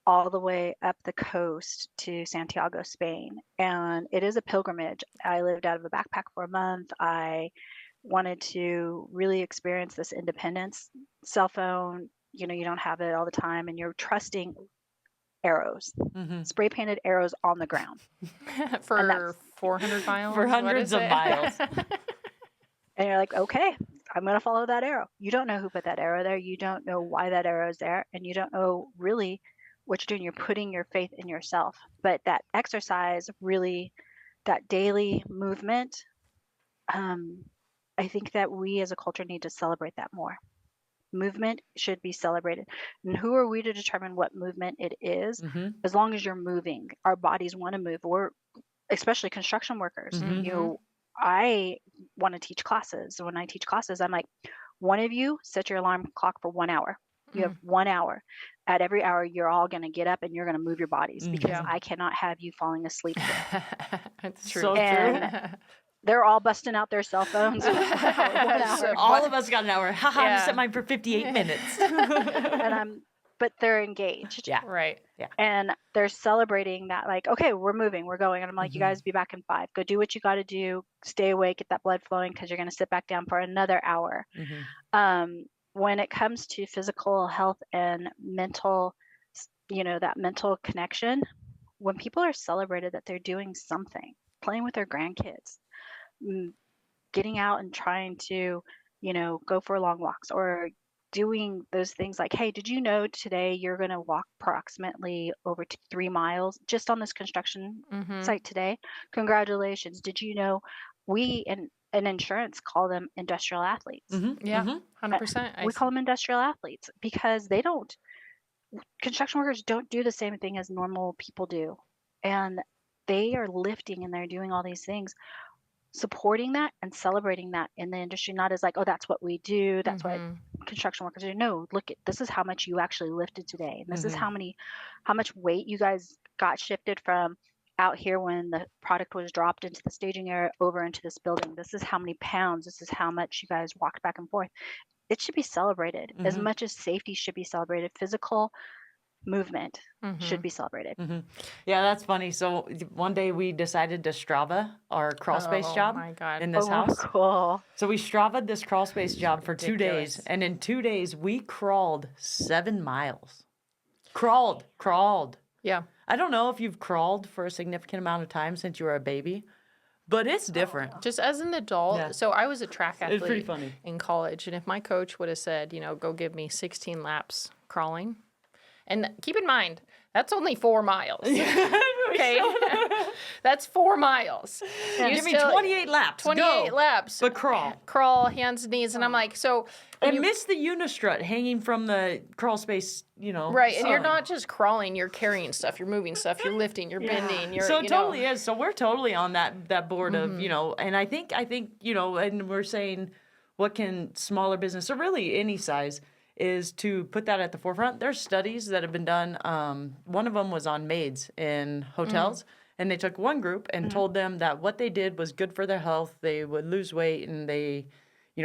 Speaker 3: all the way up the coast to Santiago, Spain. And it is a pilgrimage. I lived out of a backpack for a month. I wanted to really experience this independence. Cell phone, you don't have it all the time, and you're trusting arrows, spray painted arrows on the ground.
Speaker 2: For 400 miles?
Speaker 1: For
Speaker 2: What
Speaker 1: hundreds
Speaker 2: is
Speaker 1: of
Speaker 2: it?
Speaker 1: miles.
Speaker 3: And you're like, okay, I'm going to follow that arrow. You don't know who put that arrow there. You don't know why that arrow is there. And you don't know really what you're doing. You're putting your faith in yourself. But that exercise, really, that daily movement, I think that we as a culture need to celebrate that more. Movement should be celebrated. And who are we to determine what movement it is? As long as you're moving, our bodies want to move. We're especially construction workers. I want to teach classes. When I teach classes, I'm like, one of you set your alarm clock for 1 hour. You have 1 hour. At every hour, you're all going to get up and you're going to move your bodies because I cannot have you falling asleep.
Speaker 2: That's true.
Speaker 1: So true.
Speaker 3: And they're all busting out their cell phones. 1 hour.
Speaker 1: All of us got an hour. Haha,
Speaker 2: Yeah.
Speaker 1: I set mine for 58 minutes.
Speaker 3: But they're engaged.
Speaker 1: Yeah.
Speaker 2: Right.
Speaker 3: And they're celebrating that, like, okay, we're moving, we're going. And I'm like, you guys be back in 5. Go do what you got to do. Stay awake, get that blood flowing because you're going to sit back down for another hour. When it comes to physical health and mental, that mental connection, when people are celebrated that they're doing something, playing with their grandkids, getting out and trying to, go for long walks or doing those things like, hey, did you know today you're going to walk approximately over 3 miles just on this construction site today? Congratulations. Did you know we in insurance call them industrial athletes?
Speaker 2: Yeah, 100%.
Speaker 3: We call them industrial athletes because construction workers don't do the same thing as normal people do. And they are lifting and they're doing all these things, supporting that and celebrating that in the industry, not as like, oh, that's what we do. That's what construction workers do. No, look, this is how much you actually lifted today. And this is how much weight you guys got shifted from out here when the product was dropped into the staging area over into this building. This is how many pounds. This is how much you guys walked back and forth. It should be celebrated as much as safety should be celebrated. Physical movement should be celebrated.
Speaker 1: Yeah, that's funny. So one day we decided to Strava our crawl space job
Speaker 2: my God.
Speaker 1: in this house.
Speaker 3: Cool.
Speaker 1: So we Strava'd this crawl space job for 2
Speaker 2: Ridiculous.
Speaker 1: days. And in 2 days, we crawled 7 miles. Crawled.
Speaker 2: Yeah.
Speaker 1: I don't know if you've crawled for a significant amount of time since you were a baby, but it's different.
Speaker 2: Just as an adult,
Speaker 1: Yeah.
Speaker 2: so I was a track
Speaker 1: It's pretty
Speaker 2: athlete
Speaker 1: funny.
Speaker 2: in college, and if my coach would have said, go give me 16 laps crawling, and keep in mind, that's only 4 miles. Okay? That's 4 miles. You
Speaker 1: Give me
Speaker 2: still-
Speaker 1: 28 laps.
Speaker 2: 28
Speaker 1: Go.
Speaker 2: laps.
Speaker 1: But crawl.
Speaker 2: Crawl, hands, knees, and I'm like, so...
Speaker 1: And miss the unistrut hanging from the crawl space,
Speaker 2: Right, and you're
Speaker 1: sign.
Speaker 2: not just crawling, you're carrying stuff, you're moving stuff, you're lifting, you're bending, you're,
Speaker 1: So it totally is. So we're totally on that board of, and I think, and we're saying what can smaller business or really any size is to put that at the forefront. There's studies that have been done. One of them was on maids in hotels. And they took one group and told them that what they did was good for their health. They would lose weight and they,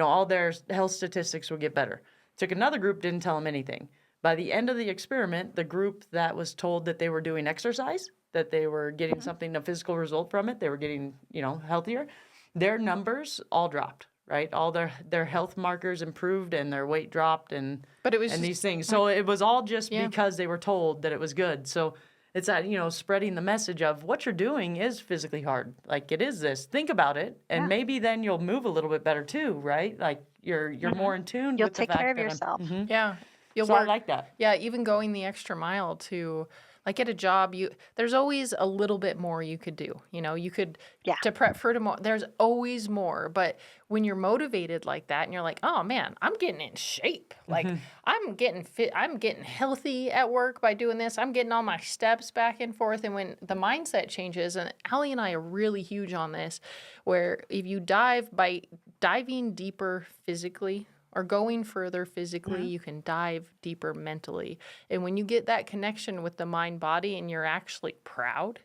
Speaker 1: all their health statistics would get better. Took another group, didn't tell them anything. By the end of the experiment, the group that was told that they were doing exercise, that they were getting something, a physical result from it, they were getting, healthier, their numbers all dropped, right? All their health markers improved and their weight dropped and
Speaker 2: But it was
Speaker 1: and
Speaker 2: just,
Speaker 1: these things. So it was all just
Speaker 2: Yeah.
Speaker 1: because they were told that it was good. So it's that, spreading the message of what you're doing is physically hard. Like it is this. Think about it. And maybe then you'll move a little bit better too, right? Like you're more in tune
Speaker 3: You'll
Speaker 1: with the
Speaker 3: take
Speaker 1: fact
Speaker 3: care of
Speaker 1: that
Speaker 3: yourself.
Speaker 2: yeah. You'll
Speaker 1: So I
Speaker 2: work,
Speaker 1: like that.
Speaker 2: yeah, even going the extra mile to, Like at a job, there's always a little bit more you could do. You could
Speaker 3: Yeah.
Speaker 2: to prep for tomorrow. There's always more. But when you're motivated like that and you're like, oh man, I'm getting in shape. Like I'm getting fit. I'm getting healthy at work by doing this. I'm getting all my steps back and forth. And when the mindset changes, and Ali and I are really huge on this, where if you by diving deeper physically, or going further physically, you can dive deeper mentally. And when you get that connection with the mind body and you're actually proud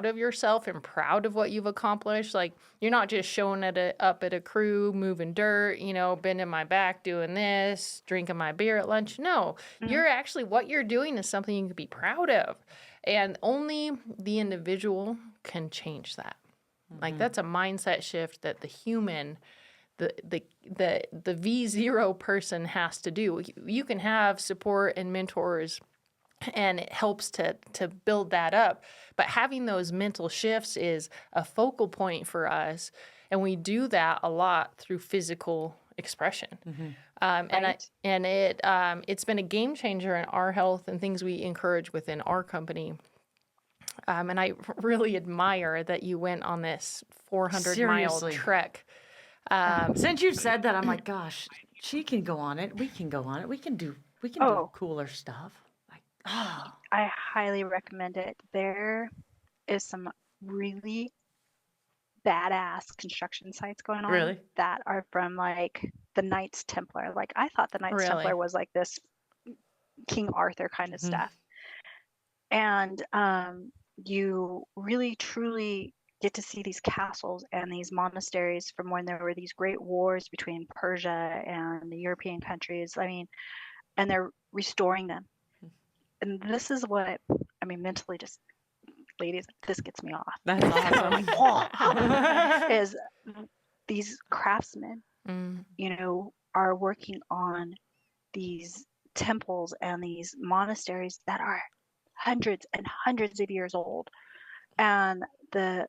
Speaker 2: of yourself and proud of what you've accomplished, like you're not just showing up at a crew, moving dirt, bending my back, doing this, drinking my beer at lunch. No, you're actually, what you're doing is something you can be proud of. And only the individual can change that. Like that's a mindset shift that the human, the V0 person has to do. You can have support and mentors, and it helps to build that up. But having those mental shifts is a focal point for us, and we do that a lot through physical expression.
Speaker 3: Right.
Speaker 2: It's been a game changer in our health and things we encourage within our company. And I really admire that you went on this 400-mile
Speaker 1: Seriously.
Speaker 2: trek.
Speaker 1: Since you said that, I'm like, gosh, she can go on it. We can go on it. We can do
Speaker 3: Oh.
Speaker 1: cooler stuff. Like, oh,
Speaker 3: I highly recommend it. There is some really badass construction sites going on
Speaker 1: Really?
Speaker 3: that are from like the Knights Templar. Like I thought the Knights
Speaker 2: Really?
Speaker 3: Templar was like this King Arthur kind of stuff. And you really truly get to see these castles and these monasteries from when there were these great wars between Persia and the European countries. I mean, and they're restoring them. And this is what, I mean, mentally, just ladies, this gets me off.
Speaker 1: that's awesome.
Speaker 3: Like, oh, is these craftsmen, are working on these temples and these monasteries that are hundreds and hundreds of years old, and they're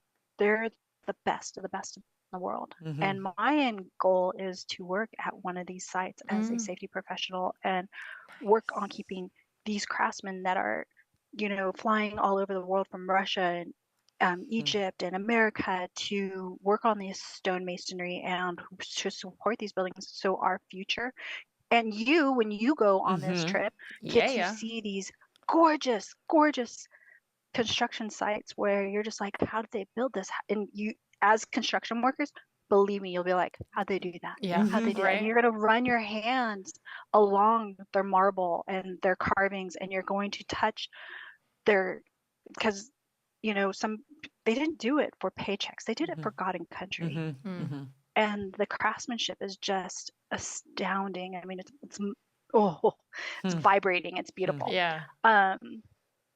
Speaker 3: the best of the best in the world. And my end goal is to work at one of these sites as a safety professional and work on keeping these craftsmen that are, flying all over the world from Russia and Egypt and America to work on this stonemasonry and to support these buildings. So our future, and you, when you go on this trip, get to see these gorgeous, gorgeous construction sites where you're just like, how did they build this? And you, as construction workers, believe me, you'll be like, how'd they do that?
Speaker 2: Yeah.
Speaker 3: How'd they do that?
Speaker 2: Right.
Speaker 3: And you're going to run your hands along their marble and their carvings, and you're going to touch their, because, they didn't do it for paychecks. They did it for God and country. And the craftsmanship is just astounding. I mean, it's vibrating. It's beautiful.
Speaker 2: Yeah.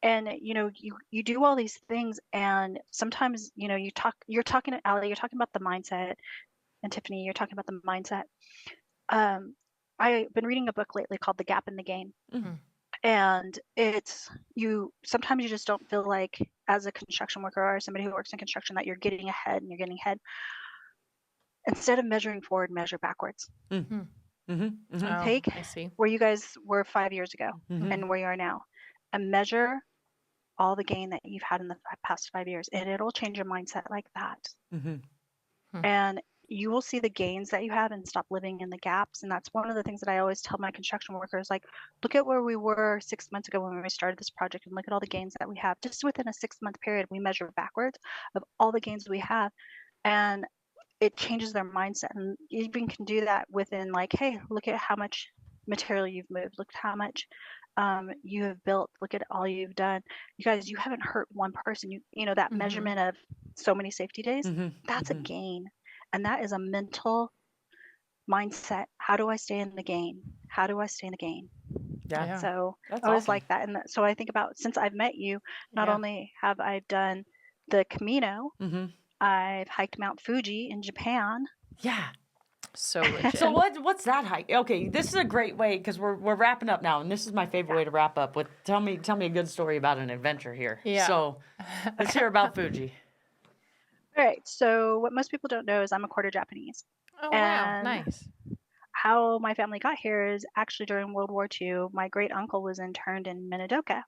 Speaker 3: And you do all these things, and sometimes you're talking to Ali, you're talking about the mindset, and Tiffany, you're talking about the mindset. I've been reading a book lately called The Gap in the Gain. And sometimes you just don't feel like, as a construction worker or somebody who works in construction, that you're getting ahead and you're getting ahead. Instead of measuring forward, measure backwards.
Speaker 2: Oh,
Speaker 3: Take
Speaker 2: I see.
Speaker 3: where you guys were 5 years ago and where you are now, and measure all the gain that you've had in the past 5 years, and it'll change your mindset like that. And you will see the gains that you have and stop living in the gaps. And that's one of the things that I always tell my construction workers, like, look at where we were 6 months ago when we started this project, and look at all the gains that we have. Just within a 6-month period, we measure backwards of all the gains we have, and it changes their mindset. And you even can do that within, like, hey, look at how much material you've moved, look at how much you have built, look at all you've done. You guys, you haven't hurt one person. That measurement of so many safety days, that's a gain. And that is a mental mindset. How do I stay in the game? How do I stay in the game?
Speaker 1: Yeah.
Speaker 3: So
Speaker 1: That's
Speaker 3: I always
Speaker 1: awesome.
Speaker 3: like that. And so I think about, since I've met you, not only have I done the Camino, I've hiked Mount Fuji in Japan.
Speaker 1: Yeah.
Speaker 2: So legit.
Speaker 1: So what's that hike? Okay, this is a great way, because we're wrapping up now, and this is my favorite way to wrap up with, tell me a good story about an adventure here.
Speaker 2: Yeah.
Speaker 1: So let's hear about Fuji.
Speaker 3: All right. So what most people don't know is I'm a quarter Japanese.
Speaker 2: Oh, wow.
Speaker 3: And
Speaker 2: Nice.
Speaker 3: how my family got here is actually during World War II. My great uncle was interned in Minidoka.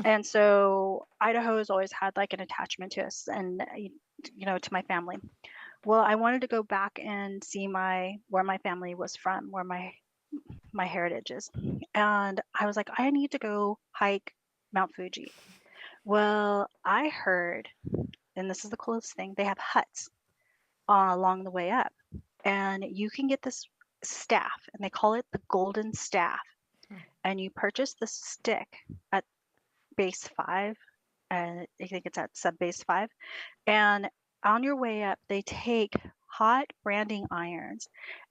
Speaker 3: And so Idaho has always had like an attachment to us and, to my family. Well, I wanted to go back and see where my family was from, where my heritage is. And I was like, I need to go hike Mount Fuji. Well, I heard, and this is the coolest thing, they have huts along the way up. And you can get this staff, and they call it the golden staff. And you purchase the stick at base 5, and I think it's at sub base 5. And on your way up, they take hot branding irons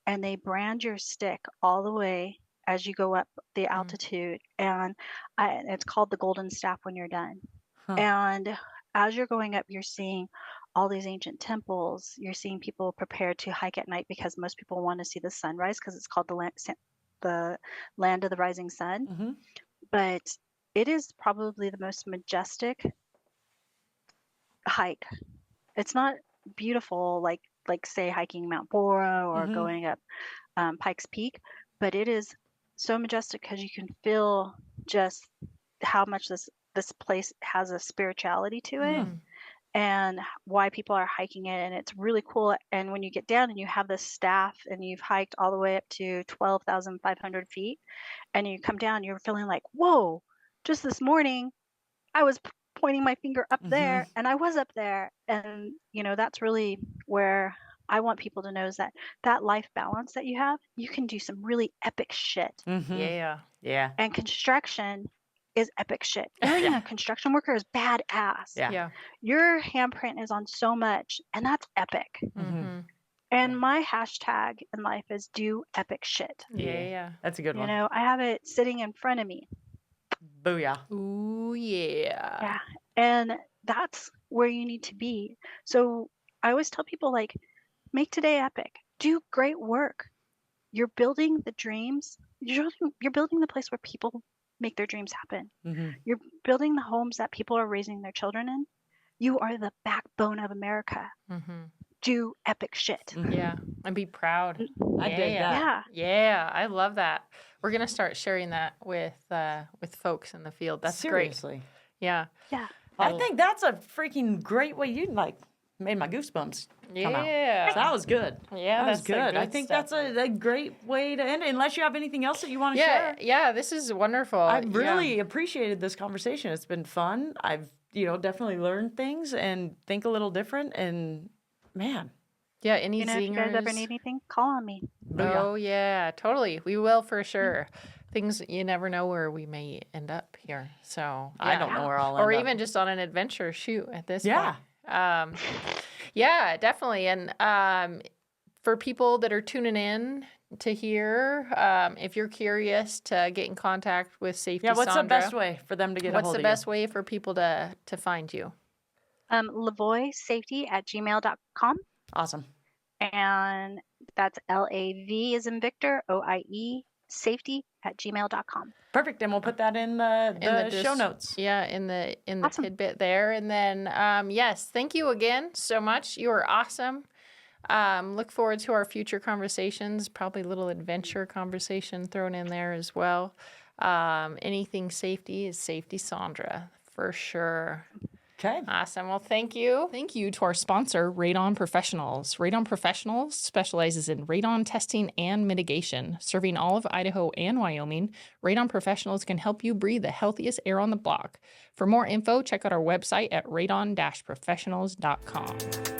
Speaker 3: and they brand your stick all the way as you go up the altitude. And it's called the golden staff when you're done.
Speaker 1: Huh.
Speaker 3: And as you're going up, you're seeing all these ancient temples. You're seeing people prepared to hike at night because most people want to see the sunrise because it's called the land of the rising sun.
Speaker 1: Mm-hmm.
Speaker 3: But it is probably the most majestic hike. It's not beautiful like say hiking Mount Bora or
Speaker 1: Mhm.
Speaker 3: going up Pikes Peak, but it is so majestic because you can feel just how much this place has a spirituality to it and why people are hiking it, and it's really cool. And when you get down and you have this staff and you've hiked all the way up to 12,500 feet and you come down, you're feeling like, whoa, just this morning I was pointing my finger up there and I was up there. And, that's really where I want people to know is that life balance that you have, you can do some really epic shit.
Speaker 1: Mm-hmm.
Speaker 2: Yeah.
Speaker 1: Yeah.
Speaker 3: And construction is epic shit. Being a construction worker is badass.
Speaker 1: Yeah.
Speaker 2: Yeah.
Speaker 3: Your handprint is on so much, and that's epic.
Speaker 2: Mm-hmm.
Speaker 3: And my hashtag in life is do epic shit.
Speaker 2: Yeah.
Speaker 1: That's a good one.
Speaker 3: I have it sitting in front of me.
Speaker 1: Booyah.
Speaker 2: Ooh, yeah.
Speaker 3: Yeah. And that's where you need to be. So I always tell people, like, make today epic. Do great work. You're building the dreams. You're building the place where people make their dreams happen.
Speaker 1: Mm-hmm.
Speaker 3: You're building the homes that people are raising their children in. You are the backbone of America.
Speaker 2: Mm-hmm.
Speaker 3: Do epic shit.
Speaker 2: Yeah. And be proud.
Speaker 1: I dig that.
Speaker 3: Yeah.
Speaker 2: Yeah, I love that. We're gonna start sharing that with folks in the field. That's
Speaker 1: Seriously.
Speaker 2: great. Yeah.
Speaker 3: Yeah.
Speaker 1: I think that's a freaking great way. You made my goosebumps come out.
Speaker 2: Yeah.
Speaker 1: So that was good.
Speaker 2: Yeah,
Speaker 1: That was
Speaker 2: that's the
Speaker 1: good. I
Speaker 2: good
Speaker 1: think
Speaker 2: stuff.
Speaker 1: that's a great way to end it, unless you have anything else that you want to
Speaker 2: Yeah,
Speaker 1: share.
Speaker 2: yeah, this is wonderful.
Speaker 1: I've
Speaker 2: Yeah.
Speaker 1: really appreciated this conversation. It's been fun. I've, definitely learned things and think a little different. And man,
Speaker 2: Yeah, any
Speaker 3: If you guys ever
Speaker 2: zingers?
Speaker 3: need anything, call on me.
Speaker 1: booyah.
Speaker 2: Oh yeah, totally. We will for sure. Things you never know where we may end up here. So
Speaker 1: I
Speaker 2: yeah.
Speaker 1: don't know where I'll
Speaker 2: or
Speaker 1: end
Speaker 2: even
Speaker 1: up.
Speaker 2: just on an adventure shoot at this
Speaker 1: Yeah.
Speaker 2: point. Yeah, definitely. And for people that are tuning in to hear, if you're curious to get in contact with Safety
Speaker 1: Yeah, what's the
Speaker 2: Sondra,
Speaker 1: best way for them to get a
Speaker 2: what's
Speaker 1: hold
Speaker 2: the
Speaker 1: of
Speaker 2: best way for people to find you?
Speaker 3: Lavoie safety@gmail.com.
Speaker 1: you? Awesome.
Speaker 3: And that's LAV as in Victor, OIE, safety@gmail.com.
Speaker 1: Perfect. And we'll put that in the show
Speaker 2: dis-
Speaker 1: notes.
Speaker 2: Yeah, in the
Speaker 3: Awesome.
Speaker 2: tidbit there. And then yes, thank you again so much. You are awesome. Look forward to our future conversations, probably a little adventure conversation thrown in there as well. Anything safety is Safety Sondra for sure.
Speaker 1: Okay.
Speaker 2: Awesome. Well, thank you. Thank you to our sponsor, Radon Professionals. Radon Professionals specializes in radon testing and mitigation. Serving all of Idaho and Wyoming, Radon Professionals can help you breathe the healthiest air on the block. For more info, check out our website at radon-professionals.com.